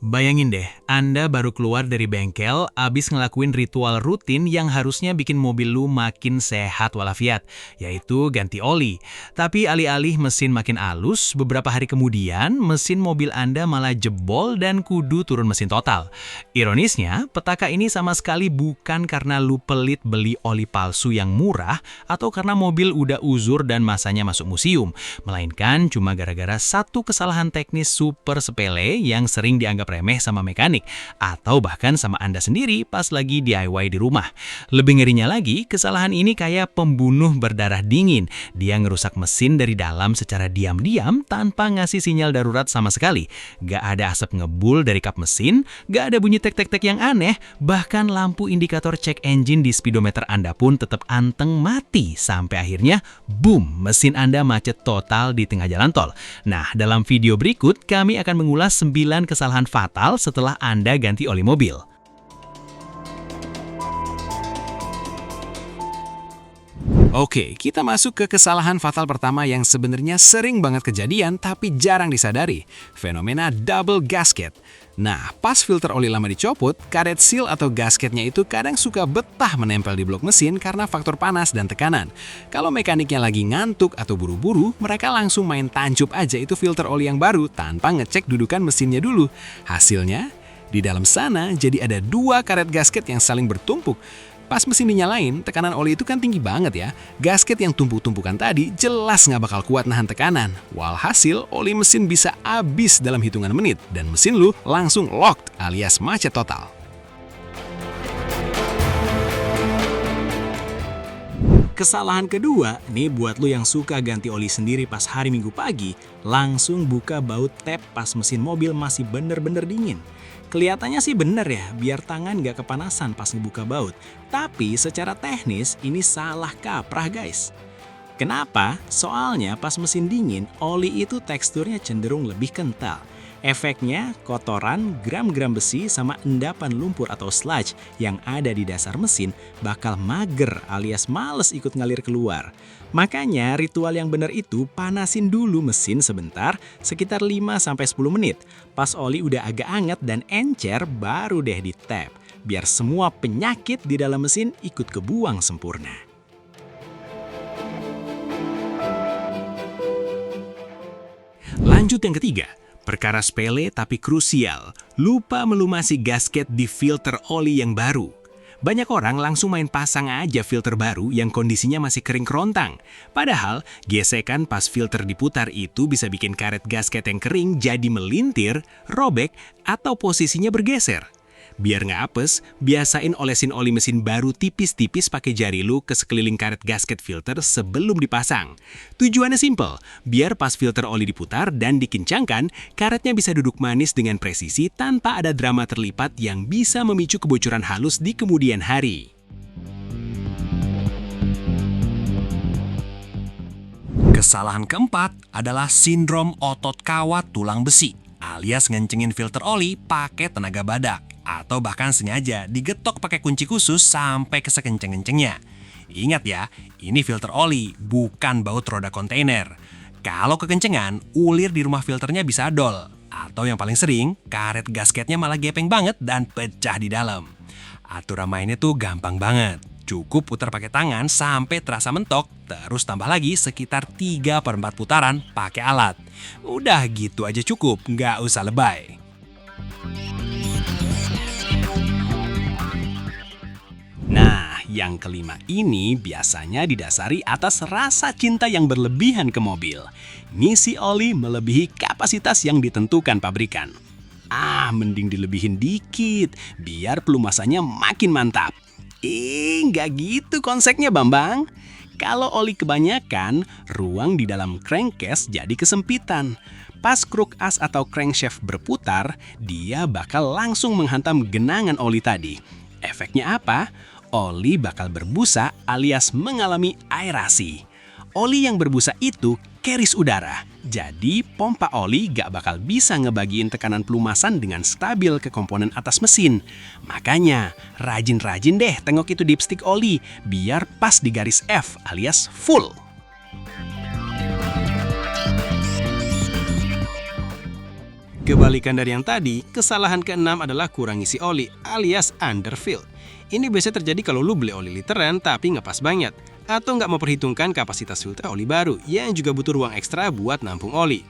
Bayangin deh, Anda baru keluar dari bengkel, abis ngelakuin ritual rutin yang harusnya bikin mobil lu makin sehat walafiat, yaitu ganti oli. Tapi alih-alih mesin makin halus, beberapa hari kemudian mesin mobil Anda malah jebol dan kudu turun mesin total. Ironisnya, petaka ini sama sekali bukan karena lu pelit beli oli palsu yang murah atau karena mobil udah uzur dan masanya masuk museum, melainkan cuma gara-gara satu kesalahan teknis super sepele yang sering dianggap remeh sama mekanik, atau bahkan sama Anda sendiri pas lagi DIY di rumah. Lebih ngerinya lagi, kesalahan ini kayak pembunuh berdarah dingin. Dia ngerusak mesin dari dalam secara diam-diam tanpa ngasih sinyal darurat sama sekali. Gak ada asap ngebul dari kap mesin, gak ada bunyi tek-tek-tek yang aneh, bahkan lampu indikator cek engine di speedometer Anda pun tetap anteng mati. Sampai akhirnya, boom, mesin Anda macet total di tengah jalan tol. Nah, dalam video berikut, kami akan mengulas 9 kesalahan fatal setelah Anda ganti oli mobil. Oke, kita masuk ke kesalahan fatal pertama yang sebenarnya sering banget kejadian tapi jarang disadari. Fenomena double gasket. Nah, pas filter oli lama dicopot, karet seal atau gasketnya itu kadang suka betah menempel di blok mesin karena faktor panas dan tekanan. Kalau mekaniknya lagi ngantuk atau buru-buru, mereka langsung main tancup aja itu filter oli yang baru tanpa ngecek dudukan mesinnya dulu. Hasilnya, di dalam sana jadi ada 2 karet gasket yang saling bertumpuk. Pas mesin dinyalain, tekanan oli itu kan tinggi banget ya. Gasket yang tumpuk-tumpukan tadi jelas nggak bakal kuat nahan tekanan. Walhasil, oli mesin bisa habis dalam hitungan menit dan mesin lu langsung locked alias macet total. Kesalahan kedua, nih buat lu yang suka ganti oli sendiri pas hari Minggu pagi, langsung buka baut tap pas mesin mobil masih bener-bener dingin. Kelihatannya sih bener ya, biar tangan gak kepanasan pas ngebuka baut. Tapi secara teknis ini salah kaprah guys. Kenapa? Soalnya pas mesin dingin, oli itu teksturnya cenderung lebih kental. Efeknya, kotoran, gram-gram besi, sama endapan lumpur atau sludge yang ada di dasar mesin bakal mager alias males ikut ngalir keluar. Makanya ritual yang benar itu panasin dulu mesin sebentar, sekitar 5-10 menit. Pas oli udah agak anget dan encer, baru deh di tap. Biar semua penyakit di dalam mesin ikut kebuang sempurna. Lanjut yang ketiga. Perkara sepele tapi krusial, lupa melumasi gasket di filter oli yang baru. Banyak orang langsung main pasang aja filter baru yang kondisinya masih kering kerontang. Padahal, gesekan pas filter diputar itu bisa bikin karet gasket yang kering jadi melintir, robek, atau posisinya bergeser. Biar nggak apes, biasain olesin oli mesin baru tipis-tipis pakai jari lu ke sekeliling karet gasket filter sebelum dipasang. Tujuannya simple, biar pas filter oli diputar dan dikencangkan, karetnya bisa duduk manis dengan presisi tanpa ada drama terlipat yang bisa memicu kebocoran halus di kemudian hari. Kesalahan keempat adalah sindrom otot kawat tulang besi, alias ngencengin filter oli pakai tenaga badak. Atau bahkan sengaja digetok pakai kunci khusus sampai kesekenceng-kencengnya. Ingat ya, ini filter oli, bukan baut roda kontainer. Kalau kekencengan, ulir di rumah filternya bisa dol. Atau yang paling sering, karet gasketnya malah gepeng banget dan pecah di dalam. Aturan mainnya tuh gampang banget. Cukup putar pakai tangan sampai terasa mentok, terus tambah lagi sekitar 3/4 putaran pakai alat. Udah gitu aja cukup, nggak usah lebay. Nah, yang kelima ini biasanya didasari atas rasa cinta yang berlebihan ke mobil. Ngisi oli melebihi kapasitas yang ditentukan pabrikan. Mending dilebihin dikit, biar pelumasannya makin mantap. Nggak gitu konsepnya Bambang. Kalau oli kebanyakan, ruang di dalam crankcase jadi kesempitan. Pas kruk as atau crankshaft berputar, dia bakal langsung menghantam genangan oli tadi. Efeknya apa? Oli bakal berbusa alias mengalami aerasi. Oli yang berbusa itu keris udara. Jadi pompa oli gak bakal bisa ngebagiin tekanan pelumasan dengan stabil ke komponen atas mesin. Makanya rajin-rajin deh tengok itu dipstick oli biar pas di garis F alias full. Kebalikan dari yang tadi, kesalahan keenam adalah kurang isi oli alias underfill. Ini biasanya terjadi kalau lu beli oli literan tapi nggak pas banget, atau nggak memperhitungkan kapasitas filter oli baru yang juga butuh ruang ekstra buat nampung oli.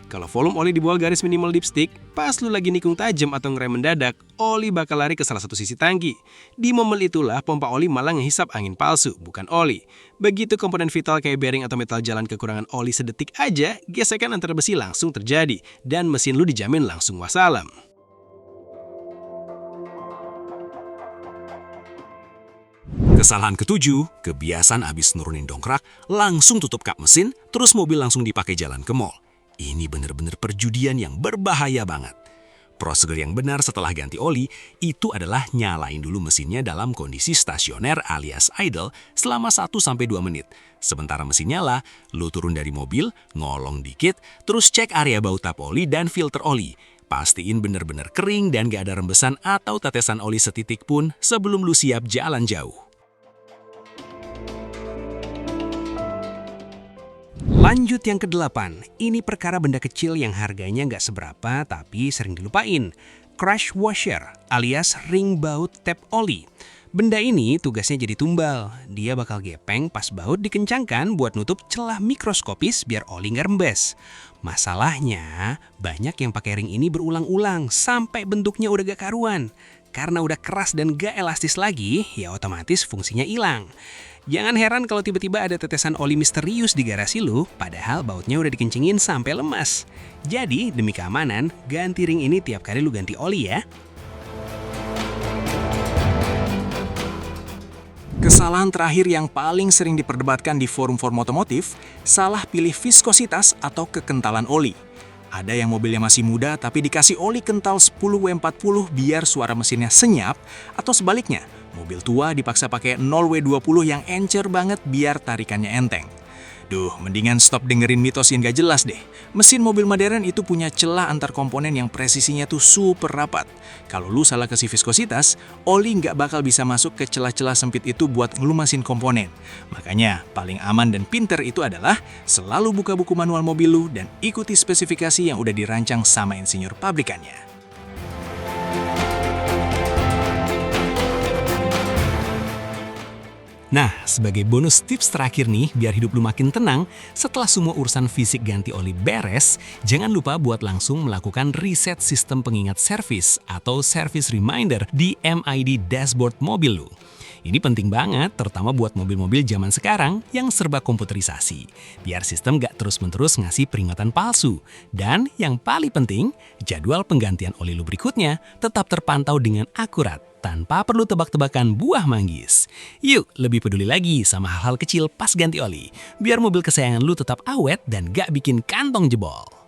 Kalau volume oli di bawah garis minimal dipstick, pas lu lagi nikung tajam atau ngerem mendadak, oli bakal lari ke salah satu sisi tangki. Di momen itulah pompa oli malah ngehisap angin palsu, bukan oli. Begitu komponen vital kayak bearing atau metal jalan kekurangan oli sedetik aja, gesekan antar besi langsung terjadi, dan mesin lu dijamin langsung wassalam. Kesalahan ketujuh, kebiasaan abis nurunin dongkrak, langsung tutup kap mesin, terus mobil langsung dipakai jalan ke mall. Ini bener-bener perjudian yang berbahaya banget. Prosedur yang benar setelah ganti oli, itu adalah nyalain dulu mesinnya dalam kondisi stasioner alias idle selama 1-2 menit. Sementara mesin nyala, lu turun dari mobil, ngolong dikit, terus cek area bau tap oli dan filter oli. Pastiin bener-bener kering dan gak ada rembesan atau tetesan oli setitik pun sebelum lu siap jalan jauh. Lanjut yang ke-8, ini perkara benda kecil yang harganya nggak seberapa tapi sering dilupain. Crash washer alias ring baut tap oli. Benda ini tugasnya jadi tumbal. Dia bakal gepeng pas baut dikencangkan buat nutup celah mikroskopis biar oli nggak rembes. Masalahnya, banyak yang pakai ring ini berulang-ulang sampai bentuknya udah gak karuan. Karena udah keras dan gak elastis lagi, ya otomatis fungsinya hilang. Jangan heran kalau tiba-tiba ada tetesan oli misterius di garasi lu, padahal bautnya udah dikencingin sampai lemas. Jadi, demi keamanan, ganti ring ini tiap kali lu ganti oli ya. Kesalahan terakhir yang paling sering diperdebatkan di forum-forum otomotif, salah pilih viskositas atau kekentalan oli. Ada yang mobilnya masih muda tapi dikasih oli kental 10W40 biar suara mesinnya senyap, atau sebaliknya, mobil tua dipaksa pakai 0W20 yang encer banget biar tarikannya enteng. Duh, mendingan stop dengerin mitos yang gak jelas deh. Mesin mobil modern itu punya celah antar komponen yang presisinya tuh super rapat. Kalau lu salah kasih viskositas, oli nggak bakal bisa masuk ke celah-celah sempit itu buat ngelumasin komponen. Makanya, paling aman dan pinter itu adalah selalu buka buku manual mobil lu dan ikuti spesifikasi yang udah dirancang sama insinyur pabrikannya. Nah, sebagai bonus tips terakhir nih, biar hidup lu makin tenang, setelah semua urusan fisik ganti oli beres, jangan lupa buat langsung melakukan reset sistem pengingat servis atau service reminder di MID dashboard mobil lu. Ini penting banget, terutama buat mobil-mobil zaman sekarang yang serba komputerisasi, biar sistem gak terus-menerus ngasih peringatan palsu. Dan yang paling penting, jadwal penggantian oli lu berikutnya tetap terpantau dengan akurat, tanpa perlu tebak-tebakan buah manggis. Yuk, lebih peduli lagi sama hal-hal kecil pas ganti oli, biar mobil kesayangan lu tetap awet dan gak bikin kantong jebol.